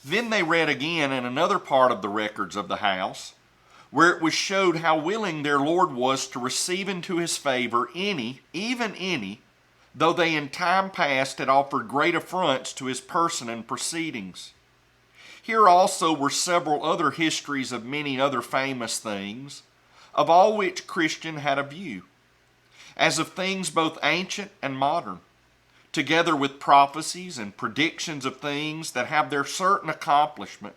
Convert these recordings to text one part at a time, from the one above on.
Then they read again in another part of the records of the house, where it was showed how willing their Lord was to receive into his favor any, even any, though they in time past had offered great affronts to his person and proceedings. Here also were several other histories of many other famous things, of all which Christian had a view, as of things both ancient and modern, together with prophecies and predictions of things that have their certain accomplishment,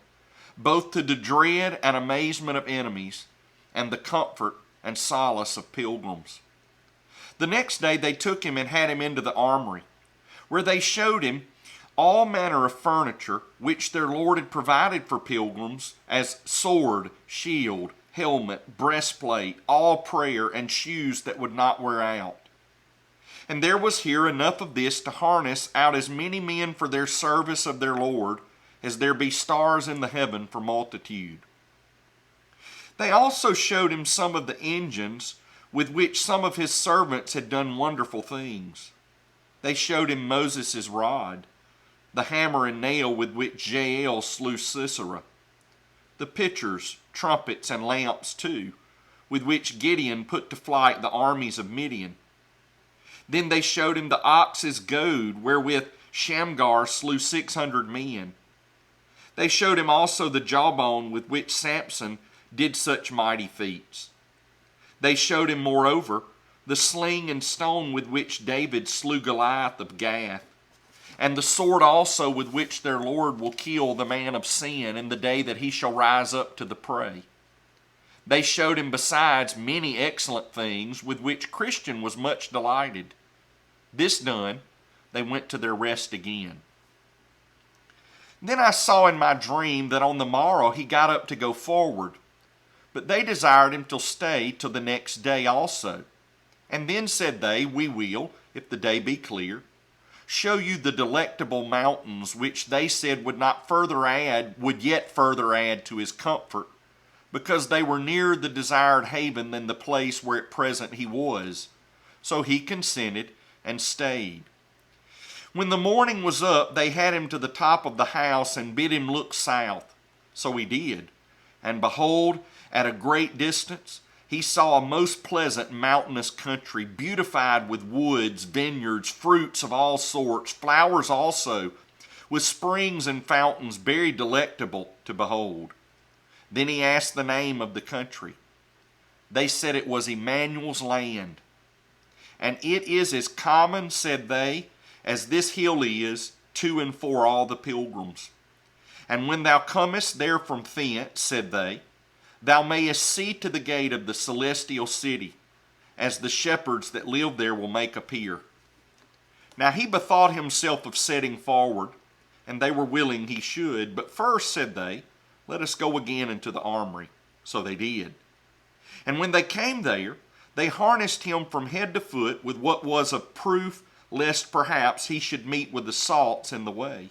both to the dread and amazement of enemies, and the comfort and solace of pilgrims. The next day they took him and had him into the armory, where they showed him all manner of furniture which their Lord had provided for pilgrims, as sword, shield, helmet, breastplate, all prayer, and shoes that would not wear out. And there was here enough of this to harness out as many men for their service of their Lord, as there be stars in the heaven for multitude. They also showed him some of the engines with which some of his servants had done wonderful things. They showed him Moses' rod, the hammer and nail with which Jael slew Sisera, the pitchers, trumpets, and lamps too, with which Gideon put to flight the armies of Midian. Then they showed him the ox's goad, wherewith Shamgar slew 600 men. They showed him also the jawbone with which Samson did such mighty feats. They showed him, moreover, the sling and stone with which David slew Goliath of Gath, and the sword also with which their Lord will kill the man of sin in the day that he shall rise up to the prey. They showed him besides many excellent things with which Christian was much delighted. This done, they went to their rest again. Then I saw in my dream that on the morrow he got up to go forward, but they desired him to stay till the next day also. And then said they, We will, if the day be clear, show you the delectable mountains which they said would yet further add to his comfort, because they were nearer the desired haven than the place where at present he was. So he consented and stayed. When the morning was up, they had him to the top of the house and bid him look south. So he did. And behold, at a great distance, he saw a most pleasant mountainous country, beautified with woods, vineyards, fruits of all sorts, flowers also, with springs and fountains very delectable to behold. Then he asked the name of the country. They said it was Emmanuel's land. And it is as common, said they, as this hill is, to and for all the pilgrims. And when thou comest there from thence, said they, thou mayest see to the gate of the celestial city, as the shepherds that live there will make appear. Now he bethought himself of setting forward, and they were willing he should. But first, said they, let us go again into the armory. So they did. And when they came there, they harnessed him from head to foot with what was a proof, lest perhaps he should meet with assaults in the way.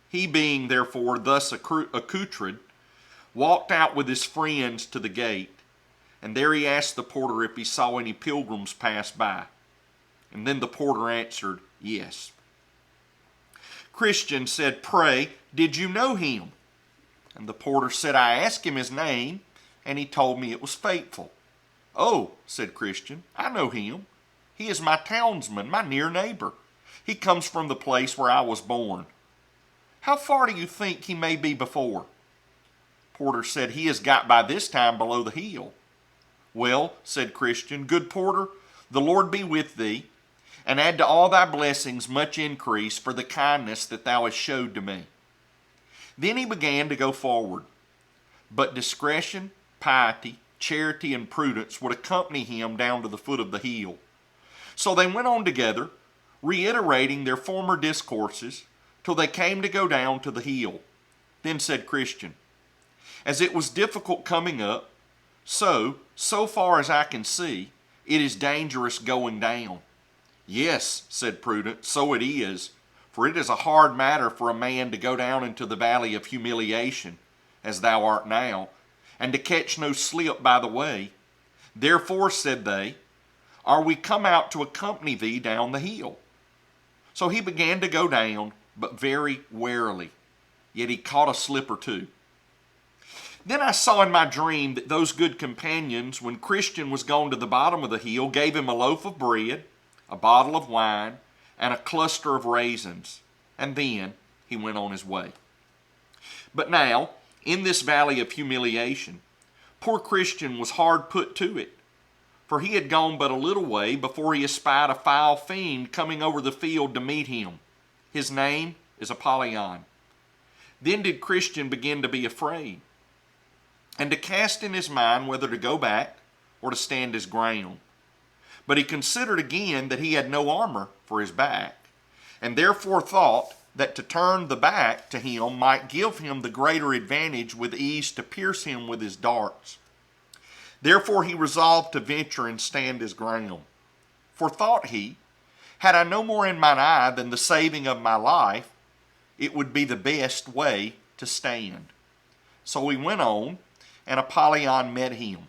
He being therefore thus accoutred, walked out with his friends to the gate, and there he asked the porter if he saw any pilgrims pass by. And then the porter answered, Yes. Christian said, Pray, did you know him? And the porter said, I asked him his name, and he told me it was Faithful. Oh, said Christian, I know him. He is my townsman, my near neighbor. He comes from the place where I was born. How far do you think he may be before? Porter said, He has got by this time below the hill. Well, said Christian, Good porter, the Lord be with thee, and add to all thy blessings much increase for the kindness that thou hast showed to me. Then he began to go forward. But discretion, piety, charity, and prudence would accompany him down to the foot of the hill. So they went on together, reiterating their former discourses, till they came to go down to the hill. Then said Christian, As it was difficult coming up, so far as I can see, it is dangerous going down. Yes, said Prudence, so it is, for it is a hard matter for a man to go down into the valley of humiliation, as thou art now, and to catch no slip by the way. Therefore, said they, are we come out to accompany thee down the hill? So he began to go down, but very warily. yet he caught a slip or two. Then I saw in my dream that those good companions, when Christian was gone to the bottom of the hill, gave him a loaf of bread, a bottle of wine, and a cluster of raisins, and then he went on his way. But now, in this valley of humiliation, poor Christian was hard put to it, for he had gone but a little way before he espied a foul fiend coming over the field to meet him. His name is Apollyon. Then did Christian begin to be afraid, and to cast in his mind whether to go back or to stand his ground. But he considered again that he had no armor for his back, and therefore thought that to turn the back to him might give him the greater advantage with ease to pierce him with his darts. Therefore he resolved to venture and stand his ground. For thought he, had I no more in mine eye than the saving of my life, it would be the best way to stand. So he went on, and Apollyon met him.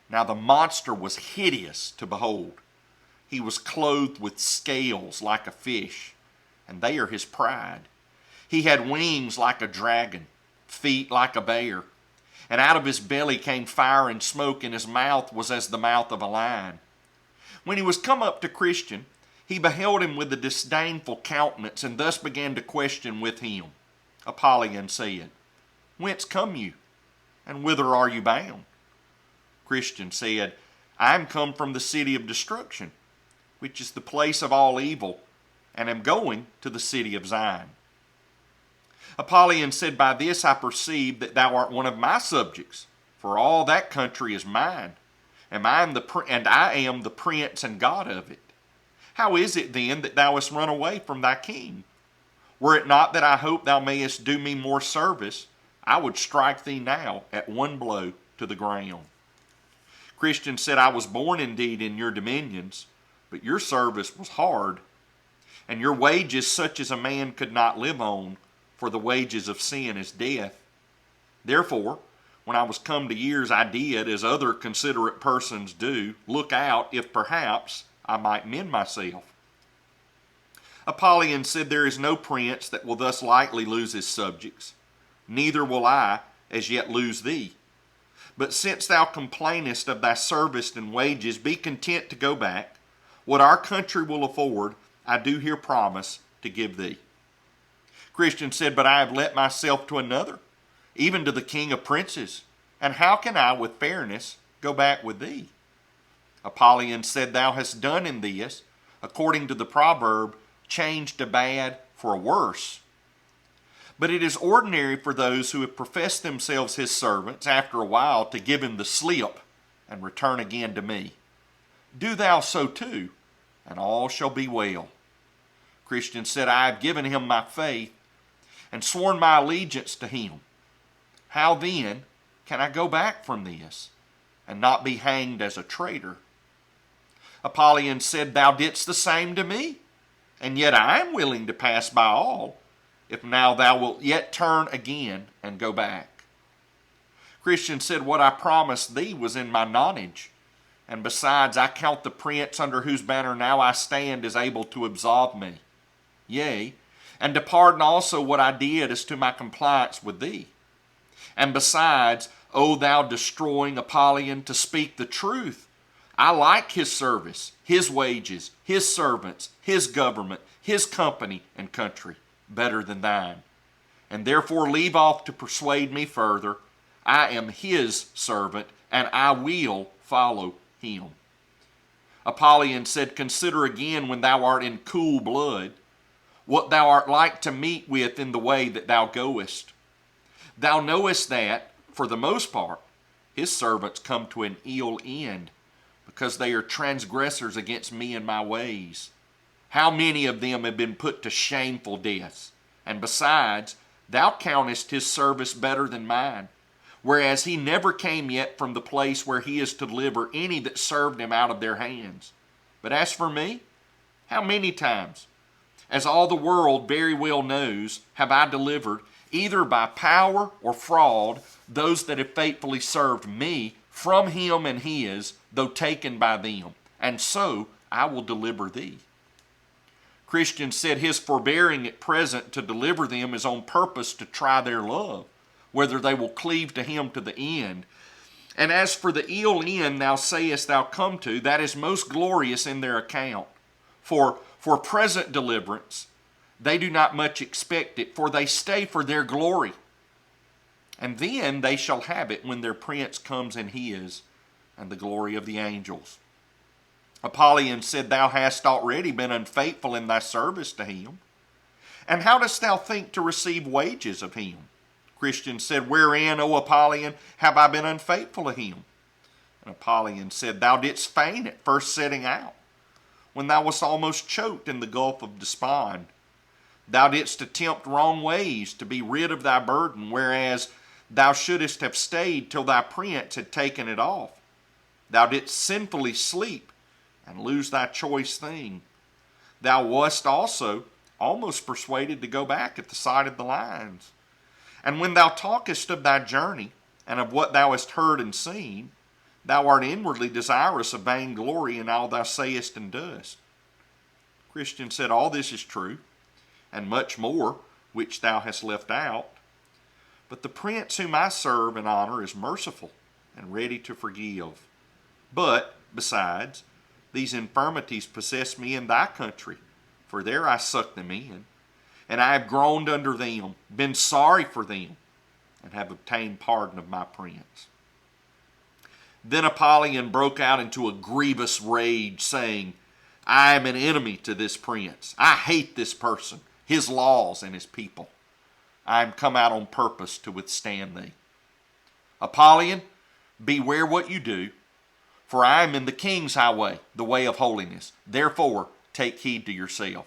Now the monster was hideous to behold. He was clothed with scales like a fish, and they are his pride. He had wings like a dragon, feet like a bear, and out of his belly came fire and smoke, and his mouth was as the mouth of a lion. When he was come up to Christian, he beheld him with a disdainful countenance, and thus began to question with him. Apollyon said, Whence come you? And whither are you bound? Christian said, I am come from the city of destruction, which is the place of all evil, and am going to the city of Zion. Apollyon said, By this I perceive that thou art one of my subjects, for all that country is mine, and I am the prince and god of it. How is it then that thou hast run away from thy king? Were it not that I hope thou mayest do me more service, I would strike thee now at one blow to the ground. Christian said, I was born indeed in your dominions, but your service was hard, and your wages such as a man could not live on, for the wages of sin is death. Therefore, when I was come to years, I did, as other considerate persons do, look out if perhaps I might mend myself. Apollyon said, There is no prince that will thus lightly lose his subjects, neither will I as yet lose thee. But since thou complainest of thy service and wages, be content to go back. What our country will afford, I do here promise to give thee. Christian said, But I have let myself to another, even to the king of princes, and how can I with fairness go back with thee? Apollyon said, Thou hast done in this, according to the proverb, changed a bad for a worse. But it is ordinary for those who have professed themselves his servants after a while to give him the slip and return again to me. Do thou so too, and all shall be well. Christian said, I have given him my faith and sworn my allegiance to him. How then can I go back from this and not be hanged as a traitor? Apollyon said, Thou didst the same to me, and yet I am willing to pass by all, if now thou wilt yet turn again and go back. Christian said, What I promised thee was in my nonage, and besides I count the prince under whose banner now I stand as able to absolve me. Yea, and to pardon also what I did as to my compliance with thee. And besides, O thou destroying Apollyon, to speak the truth, I like his service, his wages, his servants, his government, his company and country better than thine. And therefore leave off to persuade me further. I am his servant, and I will follow him. Apollyon said, Consider again when thou art in cool blood, what thou art like to meet with in the way that thou goest. Thou knowest that, for the most part, his servants come to an ill end, because they are transgressors against me and my ways. How many of them have been put to shameful deaths? And besides, thou countest his service better than mine, whereas he never came yet from the place where he is to deliver any that served him out of their hands. But as for me, how many times, as all the world very well knows, have I delivered, either by power or fraud, those that have faithfully served me from him and his, though taken by them, and so I will deliver thee. Christian said his forbearing at present to deliver them is on purpose to try their love, whether they will cleave to him to the end. And as for the ill end thou sayest thou come to, that is most glorious in their account. For present deliverance they do not much expect it, for they stay for their glory. And then they shall have it when their prince comes in his, and the glory of the angels. Apollyon said, thou hast already been unfaithful in thy service to him. And how dost thou think to receive wages of him? Christian said, wherein, O Apollyon, have I been unfaithful to him? And Apollyon said, thou didst faint at first setting out, when thou wast almost choked in the gulf of despond. Thou didst attempt wrong ways to be rid of thy burden, whereas thou shouldest have stayed till thy prince had taken it off. Thou didst sinfully sleep, and lose thy choice thing. Thou wast also almost persuaded to go back at the sight of the lions. And when thou talkest of thy journey, and of what thou hast heard and seen, thou art inwardly desirous of vainglory in all thou sayest and doest. Christian said, all this is true, and much more, which thou hast left out. But the prince whom I serve and honor is merciful, and ready to forgive. But, besides, these infirmities possess me in thy country, for there I sucked them in, and I have groaned under them, been sorry for them, and have obtained pardon of my prince. Then Apollyon broke out into a grievous rage, saying, I am an enemy to this prince. I hate this person, his laws, and his people. I am come out on purpose to withstand thee. Apollyon, beware what you do, for I am in the king's highway, the way of holiness. Therefore, take heed to yourself.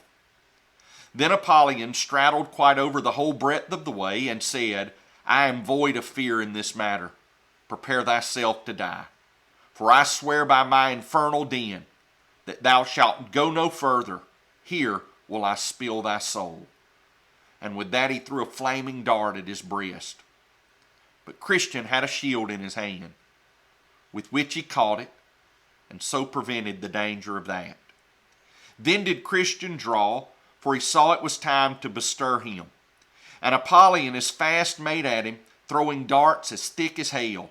Then Apollyon straddled quite over the whole breadth of the way, and said, I am void of fear in this matter. Prepare thyself to die. For I swear by my infernal den, that thou shalt go no further. Here will I spill thy soul. And with that he threw a flaming dart at his breast. But Christian had a shield in his hand, with which he caught it, and so prevented the danger of that. Then did Christian draw, for he saw it was time to bestir him. And Apollyon as fast made at him, throwing darts as thick as hail.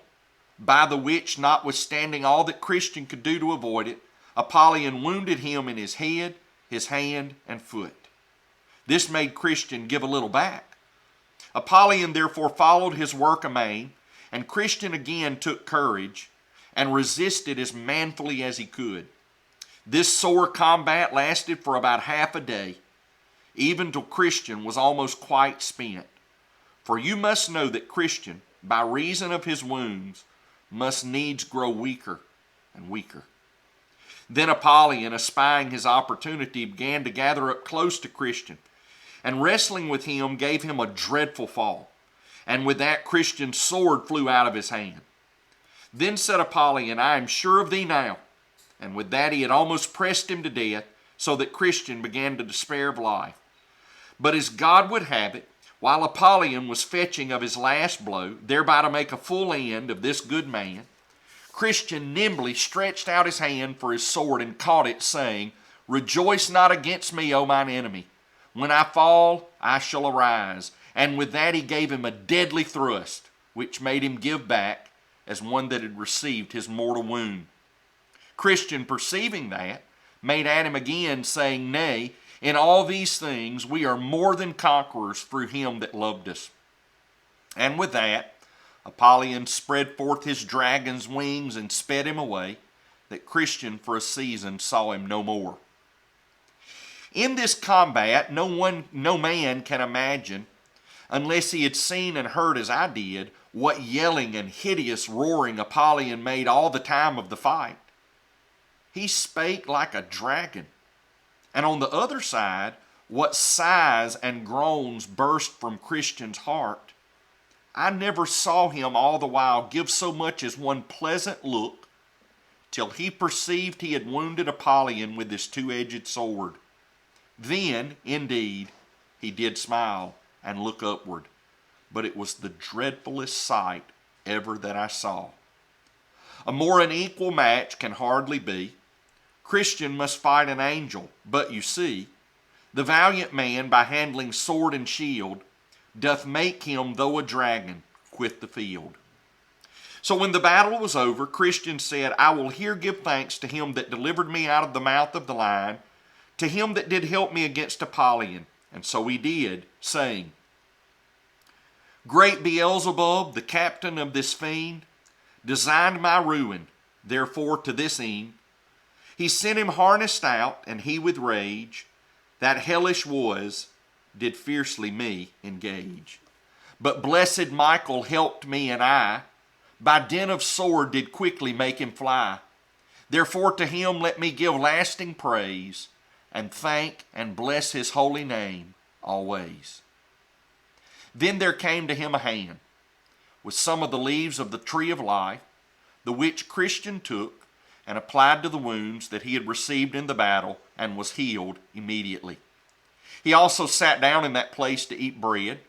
By the which, notwithstanding all that Christian could do to avoid it, Apollyon wounded him in his head, his hand, and foot. This made Christian give a little back. Apollyon therefore followed his work amain, and Christian again took courage, and resisted as manfully as he could. This sore combat lasted for about half a day, even till Christian was almost quite spent. For you must know that Christian, by reason of his wounds, must needs grow weaker and weaker. Then Apollyon, espying his opportunity, began to gather up close to Christian, and wrestling with him gave him a dreadful fall. And with that Christian's sword flew out of his hand. Then said Apollyon, I am sure of thee now. And with that he had almost pressed him to death, so that Christian began to despair of life. But as God would have it, while Apollyon was fetching of his last blow, thereby to make a full end of this good man, Christian nimbly stretched out his hand for his sword and caught it, saying, Rejoice not against me, O mine enemy. When I fall, I shall arise. And with that he gave him a deadly thrust, which made him give back as one that had received his mortal wound. Christian, perceiving that, made at him again, saying, Nay, in all these things we are more than conquerors through him that loved us. And with that, Apollyon spread forth his dragon's wings and sped him away, that Christian for a season saw him no more. In this combat, no man can imagine, unless he had seen and heard as I did, what yelling and hideous roaring Apollyon made all the time of the fight. He spake like a dragon. And on the other side, what sighs and groans burst from Christian's heart. I never saw him all the while give so much as one pleasant look, till he perceived he had wounded Apollyon with his two-edged sword. Then, indeed, he did smile and look upward, but it was the dreadfulest sight ever that I saw. A more unequal match can hardly be. Christian must fight an angel, but you see, The valiant man, by handling sword and shield, doth make him, though a dragon, quit the field. So when the battle was over, Christian said, I will here give thanks to him that delivered me out of the mouth of the lion, to him that did help me against Apollyon. And so he did, saying, Great Beelzebub, the captain of this fiend, designed my ruin, therefore to this end. He sent him harnessed out, and he with rage, that hellish was, did fiercely me engage. But blessed Michael helped me, and I, by dint of sword, did quickly make him fly. Therefore to him let me give lasting praise, and thank and bless his holy name always. Then there came to him a hand, with some of the leaves of the tree of life, the which Christian took, and applied to the wounds that he had received in the battle, and was healed immediately. He also sat down in that place to eat bread,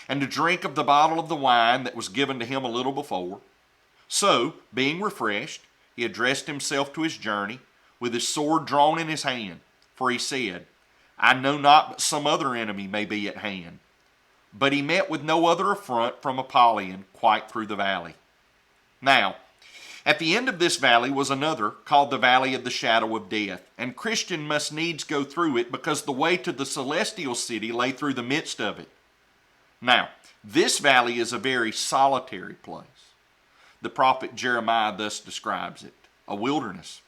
and to drink of the bottle of the wine that was given to him a little before. So, being refreshed, he addressed himself to his journey, with his sword drawn in his hand, for he said, I know not but some other enemy may be at hand. But he met with no other affront from Apollyon quite through the valley. Now, at the end of this valley was another, called the Valley of the Shadow of Death, and Christian must needs go through it, because the way to the celestial city lay through the midst of it. Now, this valley is a very solitary place. The prophet Jeremiah thus describes it, a wilderness,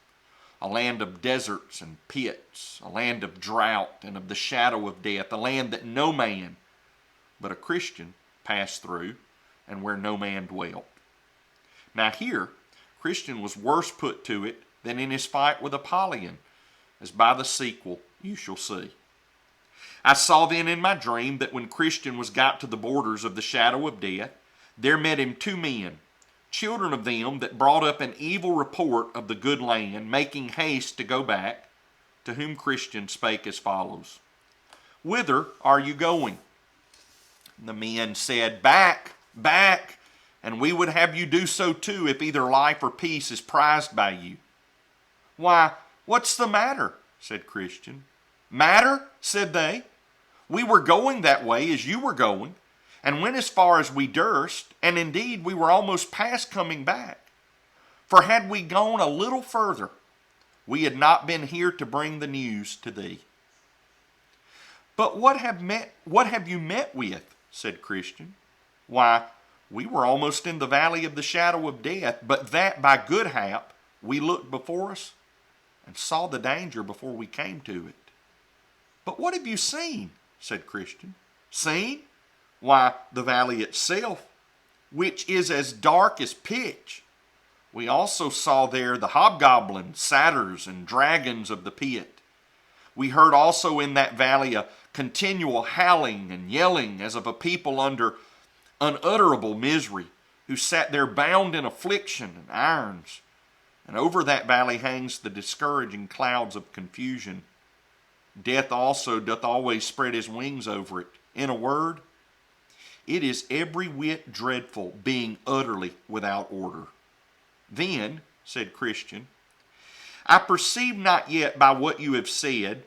a land of deserts and pits, a land of drought and of the shadow of death, a land that no man but a Christian passed through, and where no man dwelt. Now here, Christian was worse put to it than in his fight with Apollyon, as by the sequel you shall see. I saw then in my dream that when Christian was got to the borders of the shadow of death, there met him two men, children of them that brought up an evil report of the good land, making haste to go back, to whom Christian spake as follows, Whither are you going? The men said, Back, back, and we would have you do so too, if either life or peace is prized by you. Why, what's the matter? Said Christian. Matter? Said they. We were going that way as you were going, and went as far as we durst, and indeed we were almost past coming back. For had we gone a little further, we had not been here to bring the news to thee. But what have you met with? Said Christian. Why, we were almost in the valley of the shadow of death, but that by good hap we looked before us and saw the danger before we came to it. But what have you seen? Said Christian. Seen? Why, the valley itself, which is as dark as pitch. We also saw there the hobgoblins, satyrs, and dragons of the pit. We heard also in that valley a continual howling and yelling as of a people under unutterable misery, who sat there bound in affliction and irons. And over that valley hangs the discouraging clouds of confusion. Death also doth always spread his wings over it. In a word, it is every whit dreadful, being utterly without order. Then, said Christian, I perceive not yet by what you have said,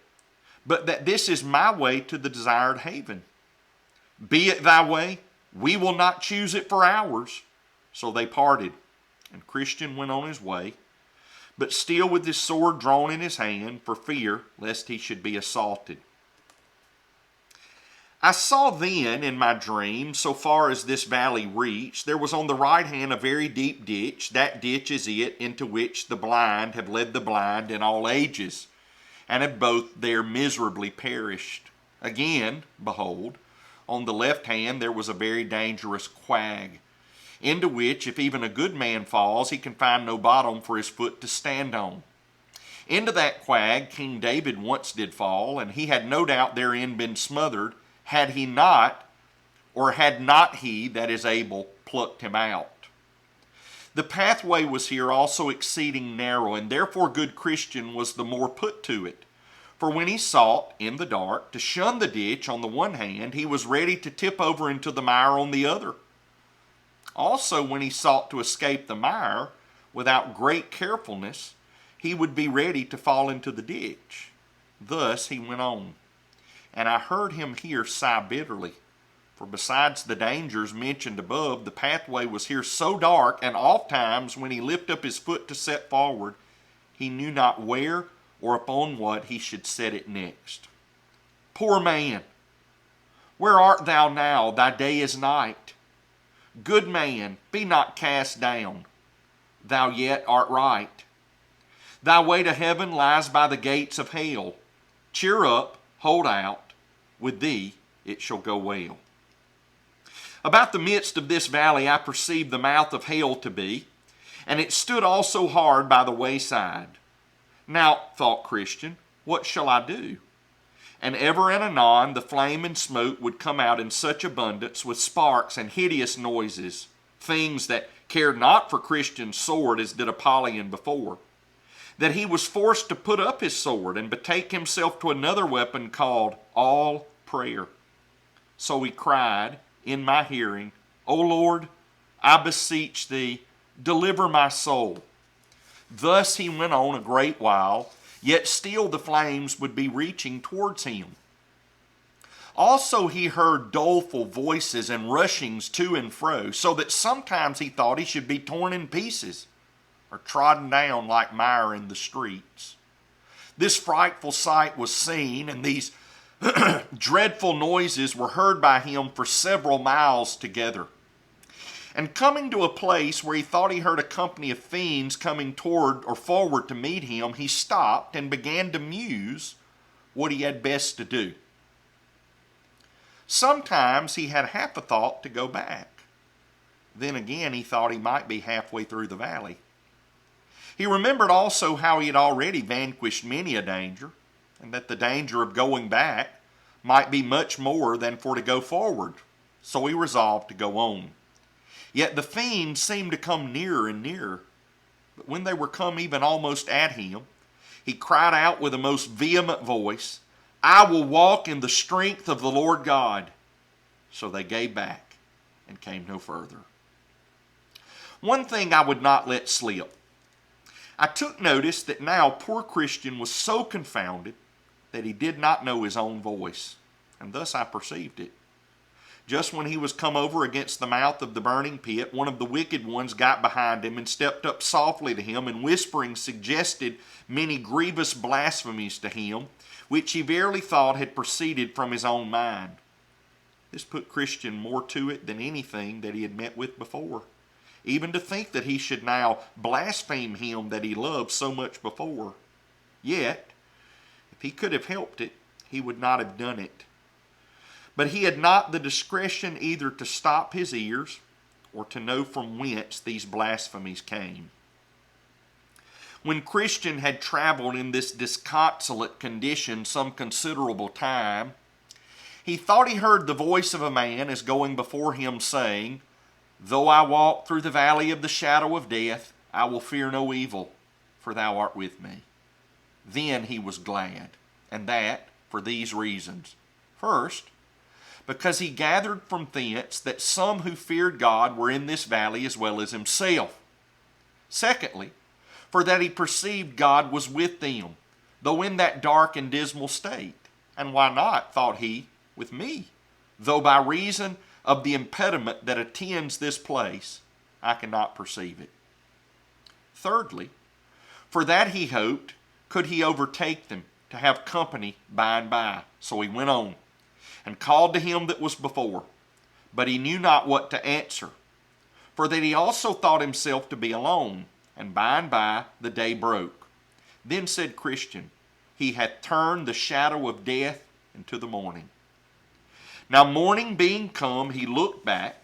but that this is my way to the desired haven. Be it thy way, we will not choose it for ours. So they parted, and Christian went on his way, but still with his sword drawn in his hand, for fear lest he should be assaulted. I saw then in my dream, so far as this valley reached, there was on the right hand a very deep ditch. That ditch is it into which the blind have led the blind in all ages, and have both there miserably perished. Again, behold, on the left hand there was a very dangerous quag, into which if even a good man falls, he can find no bottom for his foot to stand on. Into that quag King David once did fall, and he had no doubt therein been smothered, had he not, or had not he that is able plucked him out. The pathway was here also exceeding narrow, and therefore good Christian was the more put to it. For when he sought, in the dark, to shun the ditch on the one hand, he was ready to tip over into the mire on the other. Also, when he sought to escape the mire, without great carefulness, he would be ready to fall into the ditch. Thus he went on. and I heard him here sigh bitterly. For besides the dangers mentioned above, the pathway was here so dark, and oft times when he lifted up his foot to set forward, he knew not where or upon what he should set it next. Poor man, where art thou now? Thy day is night. Good man, be not cast down. Thou yet art right. Thy way to heaven lies by the gates of hell. Cheer up, hold out. With thee it shall go well. About the midst of this valley I perceived the mouth of hell to be, and it stood also hard by the wayside. Now, thought Christian, what shall I do? And ever and anon the flame and smoke would come out in such abundance, with sparks and hideous noises, things that cared not for Christian's sword as did Apollyon before, that he was forced to put up his sword and betake himself to another weapon called all prayer. So he cried in my hearing, O Lord, I beseech thee, deliver my soul. Thus he went on a great while, yet still the flames would be reaching towards him. Also he heard doleful voices and rushings to and fro, so that sometimes he thought he should be torn in pieces or trodden down like mire in the streets. This frightful sight was seen, and these dreadful noises were heard by him for several miles together. And coming to a place where he thought he heard a company of fiends coming toward or forward to meet him, he stopped and began to muse what he had best to do. Sometimes he had half a thought to go back. Then again he thought he might be halfway through the valley. He remembered also how he had already vanquished many a danger, and that the danger of going back might be much more than for to go forward. So he resolved to go on. Yet the fiends seemed to come nearer and nearer. But when they were come even almost at him, he cried out with a most vehement voice, I will walk in the strength of the Lord God. So they gave back and came no further. One thing I would not let slip. I took notice that now poor Christian was so confounded that he did not know his own voice, and thus I perceived it. Just when he was come over against the mouth of the burning pit, one of the wicked ones got behind him and stepped up softly to him, and whispering suggested many grievous blasphemies to him, which he verily thought had proceeded from his own mind. This put Christian more to it than anything that he had met with before, even to think that he should now blaspheme him that he loved so much before. Yet, if he could have helped it, he would not have done it. But he had not the discretion either to stop his ears or to know from whence these blasphemies came. When Christian had traveled in this disconsolate condition some considerable time, he thought he heard the voice of a man as going before him, saying, Though I walk through the valley of the shadow of death, I will fear no evil, for thou art with me. Then he was glad, and that for these reasons. First, because he gathered from thence that some who feared God were in this valley as well as himself. Secondly, for that he perceived God was with them, though in that dark and dismal state. And why not, thought he, with me, though by reason of the impediment that attends this place, I cannot perceive it. Thirdly, for that he hoped, could he overtake them, to have company by and by. So he went on, and called to him that was before, but he knew not what to answer, for that he also thought himself to be alone, and by the day broke. Then said Christian, He hath turned the shadow of death into the morning. Now morning being come, he looked back,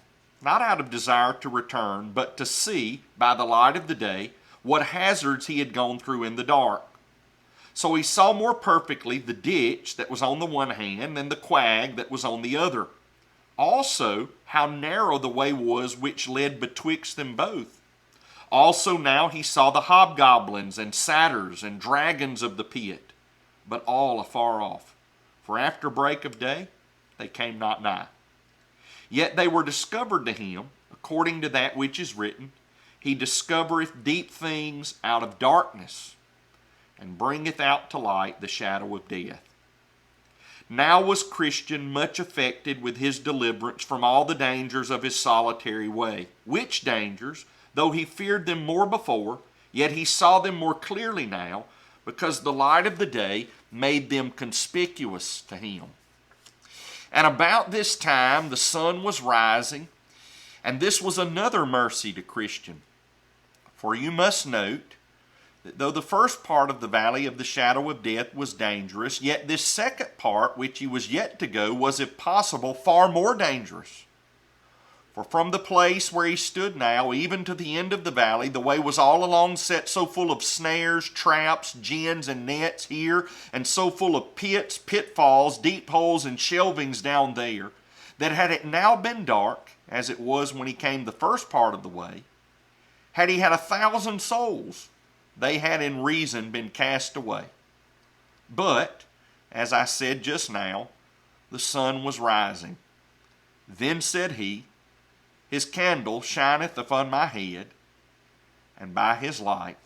not out of desire to return, but to see, by the light of the day, what hazards he had gone through in the dark. So he saw more perfectly the ditch that was on the one hand and the quag that was on the other. Also how narrow the way was which led betwixt them both. Also now he saw the hobgoblins and satyrs and dragons of the pit, but all afar off. For after break of day they came not nigh. Yet they were discovered to him, according to that which is written, He discovereth deep things out of darkness, and bringeth out to light the shadow of death. Now was Christian much affected with his deliverance from all the dangers of his solitary way, which dangers, though he feared them more before, yet he saw them more clearly now, because the light of the day made them conspicuous to him. And about this time the sun was rising, and this was another mercy to Christian. For you must note that though the first part of the valley of the shadow of death was dangerous, yet this second part, which he was yet to go, was, if possible, far more dangerous. For from the place where he stood now, even to the end of the valley, the way was all along set so full of snares, traps, gins, and nets here, and so full of pits, pitfalls, deep holes, and shelvings down there, that had it now been dark, as it was when he came the first part of the way, had he had 1,000 souls, they had in reason been cast away. But, as I said just now, the sun was rising. Then said he, His candle shineth upon my head, and by his light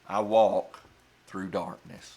I walk through darkness.